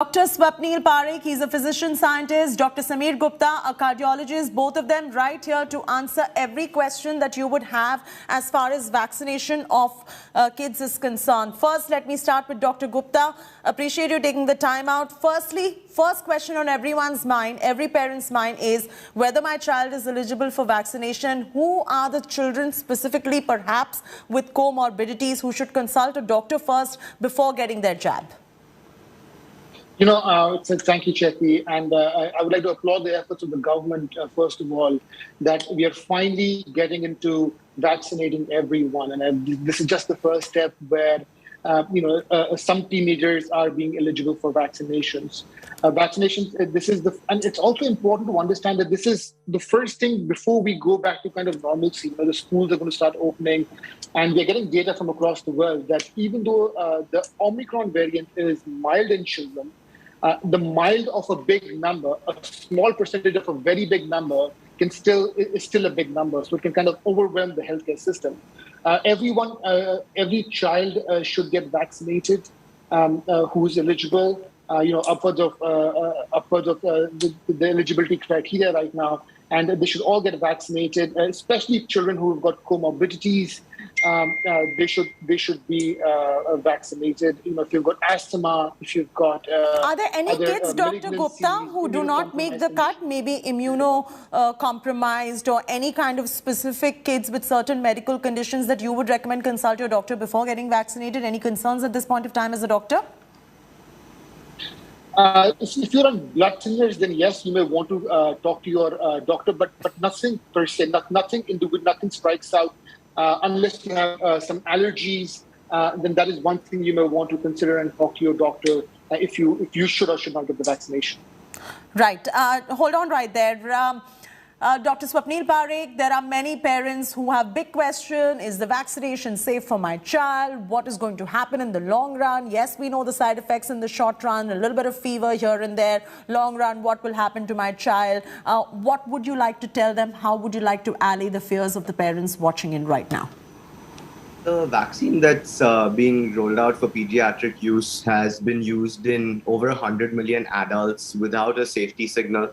Dr. Swapneil Parikh, he's a physician scientist. Dr. Sameer Gupta, a cardiologist, both of them right here to answer every question that you would have as far as vaccination of kids is concerned. First, let me start with Dr. Gupta. Appreciate you taking the time out. Firstly, first question on everyone's mind, every parent's mind is whether my child is eligible for vaccination. Who are the children specifically, perhaps with comorbidities, who should consult a doctor first before getting their jab? Thank you, Chetty. And I would like to applaud the efforts of the government, first of all, that we are finally getting into vaccinating everyone. And this is just the first step where, some teenagers are being eligible for vaccinations. And it's also important to understand that this is the first thing before we go back to kind of normalcy. The schools are going to start opening, and we're getting data from across the world that even though the Omicron variant is mild in children, the mild of a big number, a small percentage of a very big number, is still a big number. So it can kind of overwhelm the healthcare system. Every child should get vaccinated who's eligible. Upwards of the eligibility criteria right now, and they should all get vaccinated, especially children who have got comorbidities. They should be vaccinated. If you've got asthma, if you've got are there any kids, Dr. Gupta, who do not make the cut? Maybe immunocompromised or any kind of specific kids with certain medical conditions that you would recommend consult your doctor before getting vaccinated? Any concerns at this point of time as a doctor? If you're on blood thinners, then yes, you may want to talk to your doctor, but nothing per se, nothing strikes out unless you have some allergies. Then that is one thing you may want to consider and talk to your doctor if you should or should not get the vaccination. Right. Hold on right there. Dr. Swapneil Parikh, there are many parents who have big question. Is the vaccination safe for my child? What is going to happen in the long run? Yes, we know the side effects in the short run, a little bit of fever here and there. Long run, what will happen to my child? What would you like to tell them? How would you like to allay the fears of the parents watching in right now? The vaccine that's being rolled out for pediatric use has been used in over 100 million adults without a safety signal.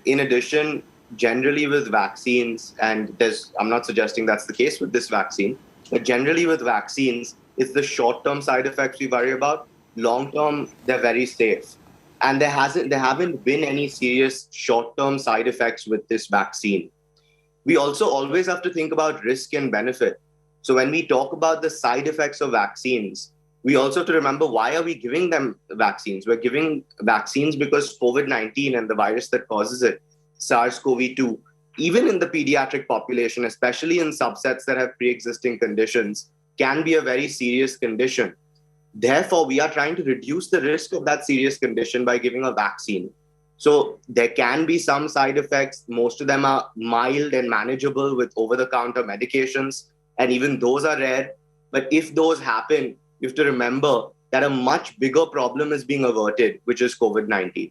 In addition, generally with vaccines, and I'm not suggesting that's the case with this vaccine, but generally with vaccines, it's the short-term side effects we worry about. Long-term, they're very safe. And there haven't been any serious short-term side effects with this vaccine. We also always have to think about risk and benefit. So when we talk about the side effects of vaccines, we also have to remember, why are we giving them vaccines? We're giving vaccines because COVID-19 and the virus that causes it, SARS-CoV-2, even in the pediatric population, especially in subsets that have pre-existing conditions, can be a very serious condition. Therefore, we are trying to reduce the risk of that serious condition by giving a vaccine. So there can be some side effects. Most of them are mild and manageable with over-the-counter medications, and even those are rare. But if those happen, you have to remember that a much bigger problem is being averted, which is COVID-19.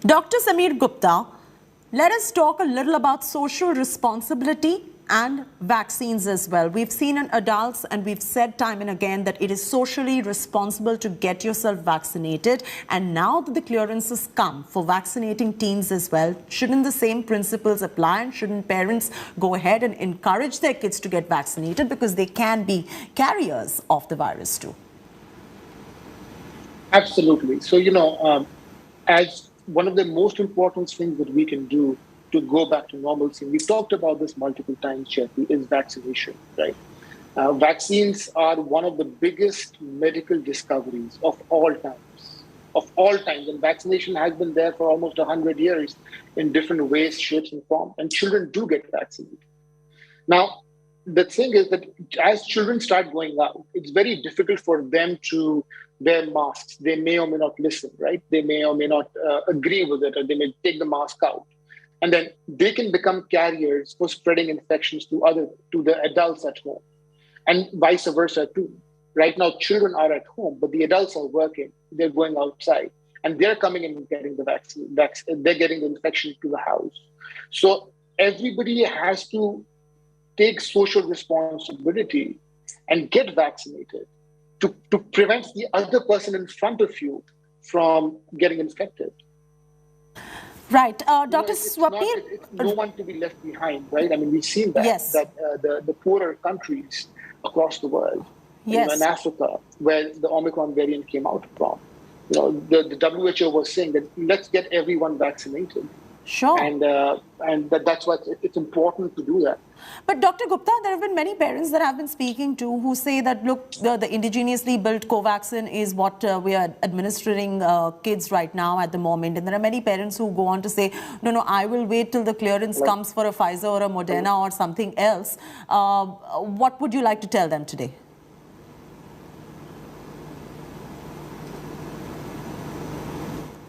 Dr. Sameer Gupta, let us talk a little about social responsibility and vaccines as well. We've seen in adults, and we've said time and again, that it is socially responsible to get yourself vaccinated. And now that the clearances come for vaccinating teens as well, shouldn't the same principles apply? And shouldn't parents go ahead and encourage their kids to get vaccinated, because they can be carriers of the virus too? Absolutely. So, as one of the most important things that we can do to go back to normalcy, we've talked about this multiple times, Chetty, is vaccination, right? Vaccines are one of the biggest medical discoveries of all times. And vaccination has been there for almost 100 years in different ways, shapes, and forms. And children do get vaccinated. Now, the thing is that as children start going out, it's very difficult for them to wear masks. They may or may not listen, right? They may or may not agree with it, or they may take the mask out. And then they can become carriers for spreading infections to the adults at home, and vice versa too. Right now, children are at home, but the adults are working. They're going outside, and they're coming in and getting the vaccine. They're getting the infection to the house. So everybody has to take social responsibility and get vaccinated. to prevent the other person in front of you from getting infected. Right. You know, Dr. it's Swapneil? it's no one to be left behind, right? I mean, we've seen that, Yes. the poorer countries across the world, you know, in Yes. Africa, where the Omicron variant came out from, you know, the WHO was saying that let's get everyone vaccinated. Sure. And that's why it's important to do that. But Dr. Gupta, there have been many parents that I've been speaking to who say that, look, the indigenously built Covaxin is what we are administering kids right now at the moment. And there are many parents who go on to say, no, I will wait till the clearance comes for a Pfizer or a Moderna or something else. What would you like to tell them today?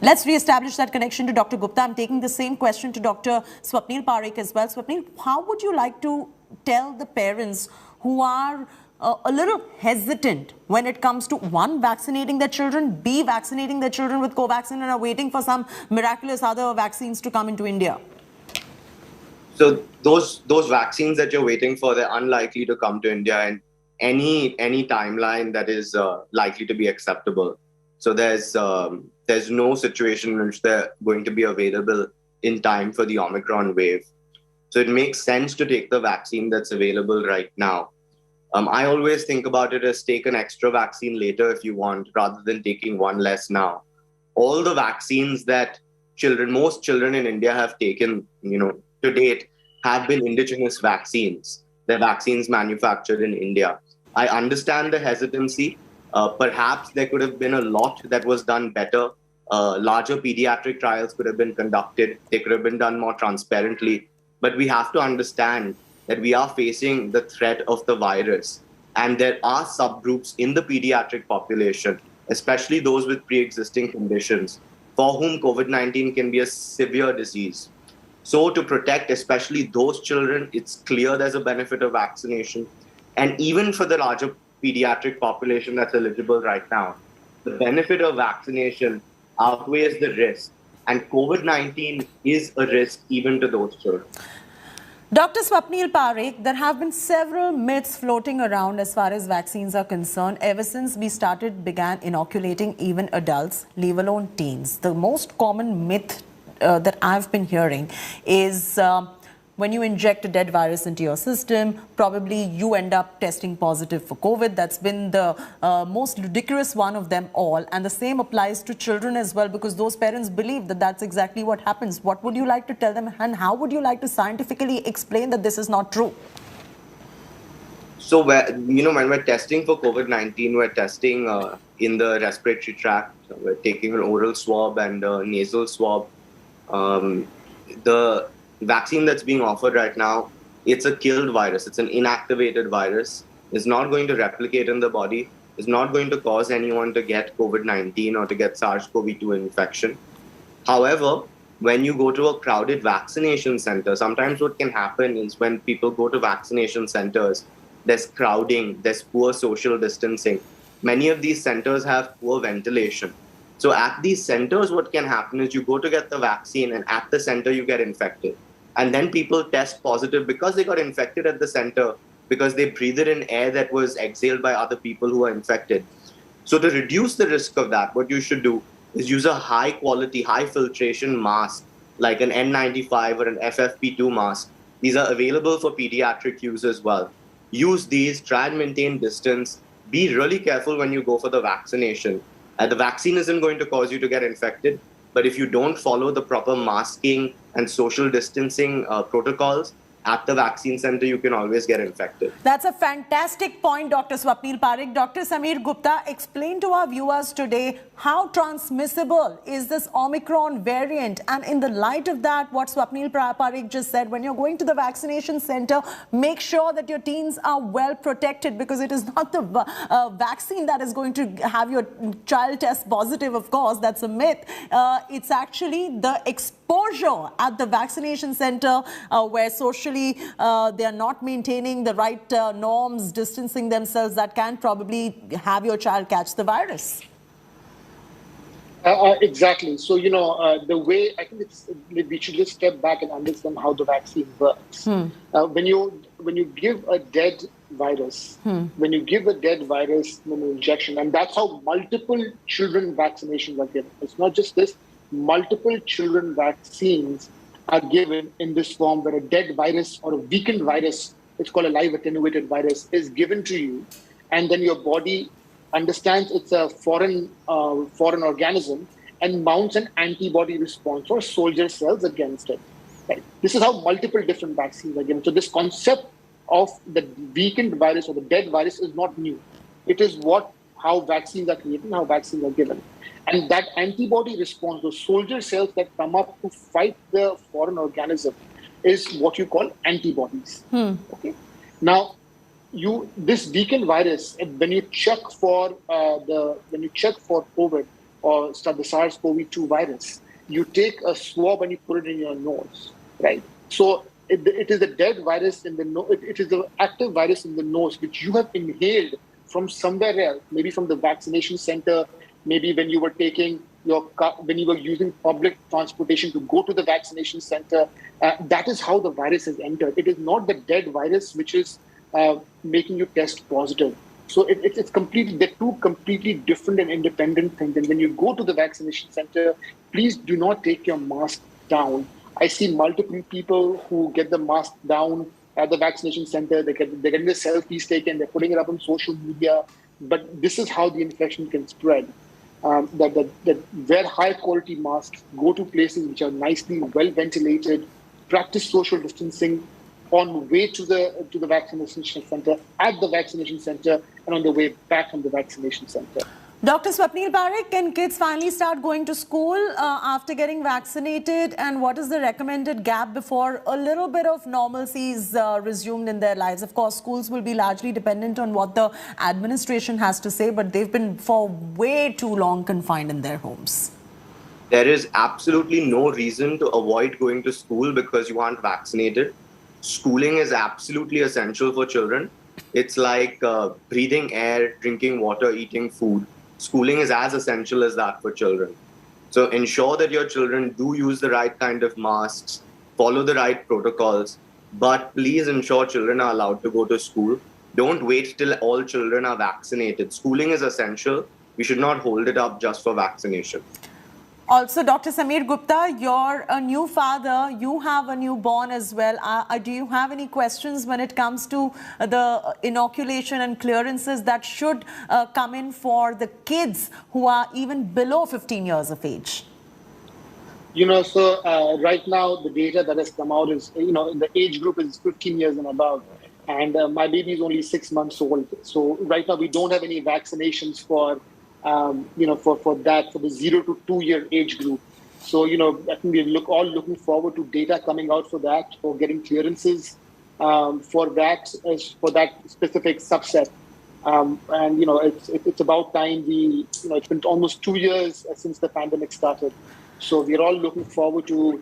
Let's re-establish that connection to Dr. Gupta. I'm taking the same question to Dr. Swapneil Parikh as well. Swapneil, how would you like to tell the parents who are a little hesitant when it comes to, one, vaccinating their children, B, vaccinating their children with Covaxin and are waiting for some miraculous other vaccines to come into India? So those vaccines that you're waiting for, they're unlikely to come to India in any timeline that is likely to be acceptable. So there's no situation in which they're going to be available in time for the Omicron wave. So it makes sense to take the vaccine that's available right now. I always think about it as take an extra vaccine later if you want, rather than taking one less now. All the vaccines that most children in India have taken, to date, have been indigenous vaccines. They're vaccines manufactured in India. I understand the hesitancy. Perhaps there could have been a lot that was done better. Larger pediatric trials could have been conducted. They could have been done more transparently. But we have to understand that we are facing the threat of the virus. And there are subgroups in the pediatric population, especially those with pre-existing conditions, for whom COVID-19 can be a severe disease. So to protect especially those children, it's clear there's a benefit of vaccination. And even for the larger pediatric population that's eligible right now, the benefit of vaccination outweighs the risk. And COVID-19 is a risk even to those children. Dr. Swapneil Parikh, there have been several myths floating around as far as vaccines are concerned ever since we began inoculating even adults, leave alone teens. The most common myth that I've been hearing is when you inject a dead virus into your system, probably you end up testing positive for COVID. That's been the most ludicrous one of them all. And the same applies to children as well, because those parents believe that that's exactly what happens. What would you like to tell them, and how would you like to scientifically explain that this is not true? So, when we're testing for COVID-19, we're testing in the respiratory tract. We're taking an oral swab and a nasal swab. The vaccine that's being offered right now, it's a killed virus. It's an inactivated virus. It's not going to replicate in the body. It's not going to cause anyone to get COVID-19 or to get SARS-CoV-2 infection. However, when you go to a crowded vaccination center, sometimes what can happen is when people go to vaccination centers, there's crowding, there's poor social distancing. Many of these centers have poor ventilation. So at these centers, what can happen is you go to get the vaccine and at the center you get infected. And then people test positive because they got infected at the center, because they breathed in air that was exhaled by other people who are infected. So to reduce the risk of that, what you should do is use a high quality, high filtration mask, like an N95 or an FFP2 mask. These are available for pediatric use as well. Use these, try and maintain distance. Be really careful when you go for the vaccination. The vaccine isn't going to cause you to get infected, but if you don't follow the proper masking and social distancing protocols at the vaccine center, you can always get infected. That's a fantastic point, Dr. Swapneil Parikh. Dr. Sameer Gupta, explain to our viewers today how transmissible is this Omicron variant? And in the light of that, what Swapneil Parikh just said, when you're going to the vaccination center, make sure that your teens are well protected, because it is not the vaccine that is going to have your child test positive, of course. That's a myth. It's actually the exposure at the vaccination center where socially they are not maintaining the right norms, distancing themselves, that can probably have your child catch the virus. Exactly. So, the way, I think we should just step back and understand how the vaccine works. When you give a dead virus, when you give a dead virus an injection, and that's how multiple children vaccinations are given. It's not just this, multiple children vaccines are given in this form where a dead virus or a weakened virus, it's called a live attenuated virus, is given to you. And then your body understands it's a foreign organism and mounts an antibody response or soldier cells against it. Right? This is how multiple different vaccines are given. So this concept of the weakened virus or the dead virus is not new. It is how vaccines are created and how vaccines are given. And that antibody response, those soldier cells that come up to fight the foreign organism, is what you call antibodies. Okay. Now, this weakened virus, when you check for COVID or the SARS-CoV-2 virus, you take a swab and you put it in your nose, right? So it is a dead virus in the nose. It is the active virus in the nose, which you have inhaled from somewhere else, maybe from the vaccination center, maybe when you were taking your car, when you were using public transportation to go to the vaccination center. That is how the virus has entered. It is not the dead virus which is making you test positive. So it's completely, they're two completely different and independent things. And when you go to the vaccination center, please do not take your mask down. I see multiple people who get the mask down at the vaccination center. They're getting the selfies taken. They're putting it up on social media. But this is how the infection can spread. That wear high quality masks, go to places which are nicely well ventilated, practice social distancing on the way to the vaccination center, at the vaccination center, and on the way back from the vaccination center. Dr. Swapneil Parikh, can kids finally start going to school after getting vaccinated? And what is the recommended gap before a little bit of normalcy is resumed in their lives? Of course, schools will be largely dependent on what the administration has to say, but they've been for way too long confined in their homes. There is absolutely no reason to avoid going to school because you aren't vaccinated. Schooling is absolutely essential for children. It's like breathing air, drinking water, eating food. Schooling is as essential as that for children. So ensure that your children do use the right kind of masks, follow the right protocols, but please ensure children are allowed to go to school. Don't wait till all children are vaccinated. Schooling is essential. We should not hold it up just for vaccination. Also, Dr. Sameer Gupta, you're a new father. You have a newborn as well. Do you have any questions when it comes to the inoculation and clearances that should come in for the kids who are even below 15 years of age? So right now the data that has come out is, the age group is 15 years and above. And my baby is only 6 months old. So right now we don't have any vaccinations for the 0 to 2 year age group. So, I think we're all looking forward to data coming out for that, for getting clearances for that specific subset. It's about time it's been almost 2 years since the pandemic started. So we're all looking forward to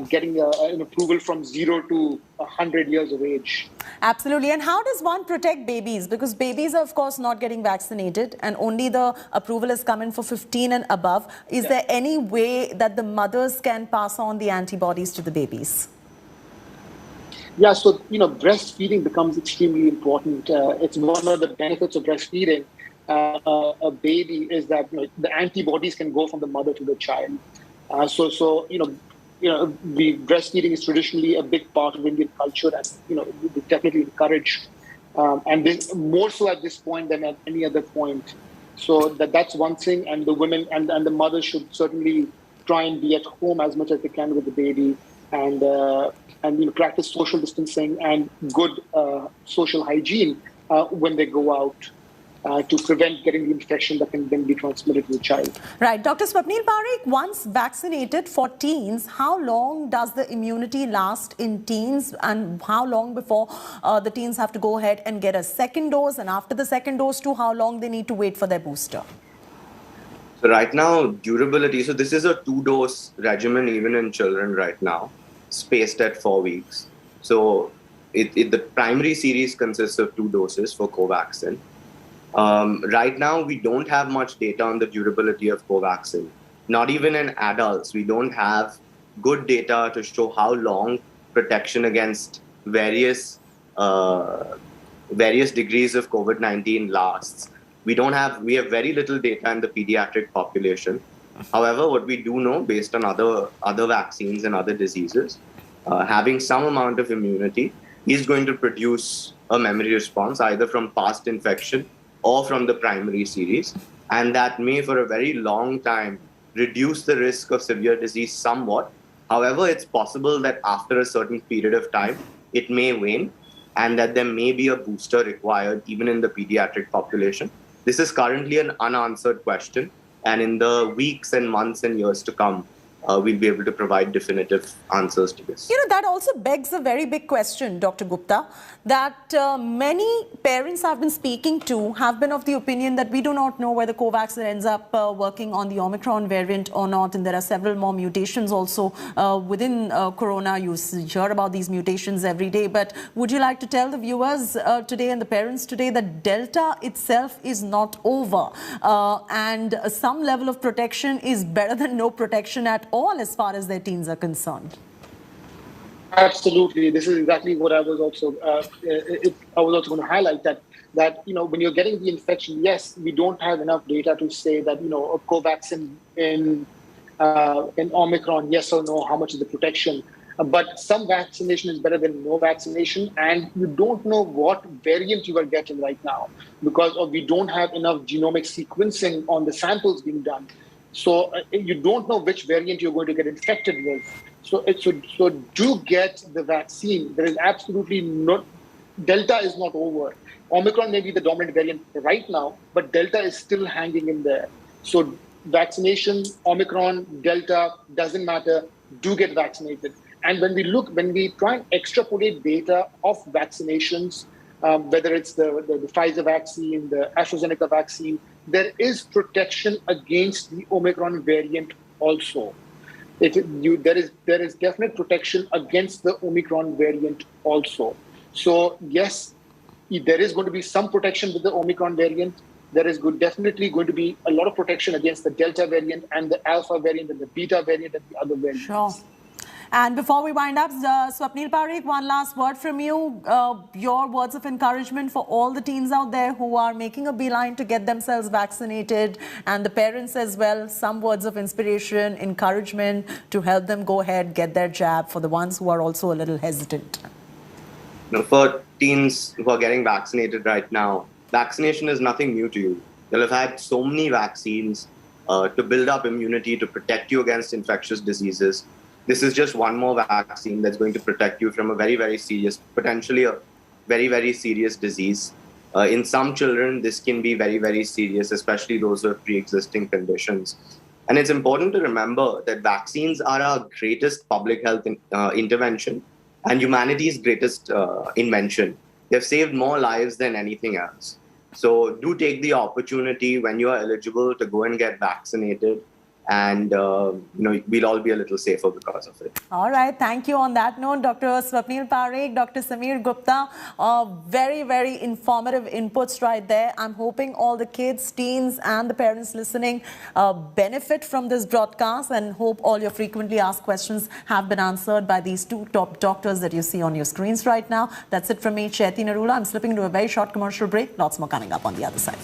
getting an approval from 0 to 100 years of age. Absolutely. And how does one protect babies? Because babies are, of course, not getting vaccinated and only the approval is coming for 15 and above. Is there any way that the mothers can pass on the antibodies to the babies? Yeah, so, breastfeeding becomes extremely important. It's one of the benefits of breastfeeding a baby is that the antibodies can go from the mother to the child. The breastfeeding is traditionally a big part of Indian culture, and we definitely encourage, and this more so at this point than at any other point. So that's one thing, and the women and the mother should certainly try and be at home as much as they can with the baby, and practice social distancing and good social hygiene when they go out. To prevent getting the infection that can then be transmitted to the child. Right. Dr. Swapneil Parikh, once vaccinated for teens, how long does the immunity last in teens, and how long before the teens have to go ahead and get a second dose, and after the second dose too, how long they need to wait for their booster? So right now, durability, so this is a 2-dose regimen even in children right now, spaced at 4 weeks. So the primary series consists of 2 doses for Covaxin. Right now, we don't have much data on the durability of Covaxin. Not even in adults, we don't have good data to show how long protection against various various degrees of COVID-19 lasts. We have very little data in the pediatric population. However, what we do know based on other vaccines and other diseases, having some amount of immunity is going to produce a memory response either from past infection or from the primary series. And that may, for a very long time, reduce the risk of severe disease somewhat. However, it's possible that after a certain period of time, it may wane and that there may be a booster required even in the pediatric population. This is currently an unanswered question. And in the weeks and months and years to come, we'll be able to provide definitive answers to this. You know, that also begs a very big question, Dr. Gupta, that many parents I've been speaking to have been of the opinion that we do not know whether Covaxin ends up working on the Omicron variant or not. And there are several more mutations also within Corona. You hear about these mutations every day. But would you like to tell the viewers today and the parents today that Delta itself is not over and some level of protection is better than no protection at all as far as their teens are concerned? Absolutely, this is exactly what I was also going to highlight, that when you're getting the infection, yes, we don't have enough data to say that a Covaxin in Omicron, yes or no, how much is the protection? But some vaccination is better than no vaccination, and you don't know what variant you are getting right now because we don't have enough genomic sequencing on the samples being done. So you don't know which variant you're going to get infected with. So do get the vaccine. There is absolutely no, Delta is not over. Omicron may be the dominant variant right now, but Delta is still hanging in there. So vaccination, Omicron, Delta, doesn't matter. Do get vaccinated. And when we try and extrapolate data of vaccinations, whether it's the Pfizer vaccine, the AstraZeneca vaccine, there is protection against the Omicron variant also. There is definite protection against the Omicron variant also. So yes, there is going to be some protection with the Omicron variant. There is definitely going to be a lot of protection against the Delta variant and the Alpha variant and the Beta variant and the other variants. Sure. And before we wind up, Swapneil, Parikh, one last word from you. Your words of encouragement for all the teens out there who are making a beeline to get themselves vaccinated, and the parents as well. Some words of inspiration, encouragement to help them go ahead, get their jab for the ones who are also a little hesitant. For teens who are getting vaccinated right now, vaccination is nothing new to you. You'll have had so many vaccines to build up immunity, to protect you against infectious diseases. This is just one more vaccine that's going to protect you from a very, very serious, potentially a very, very serious disease. In some children, this can be very, very serious, especially those who have pre-existing conditions. And it's important to remember that vaccines are our greatest public health intervention and humanity's greatest invention. They've saved more lives than anything else. So do take the opportunity when you are eligible to go and get vaccinated. And we'll all be a little safer because of it. All right. Thank you on that note, Dr. Swapneil Parikh, Dr. Sameer Gupta. Very, very informative inputs right there. I'm hoping all the kids, teens and the parents listening benefit from this broadcast, and hope all your frequently asked questions have been answered by these two top doctors that you see on your screens right now. That's it from me, Chaiti Narula. I'm slipping into a very short commercial break. Lots more coming up on the other side.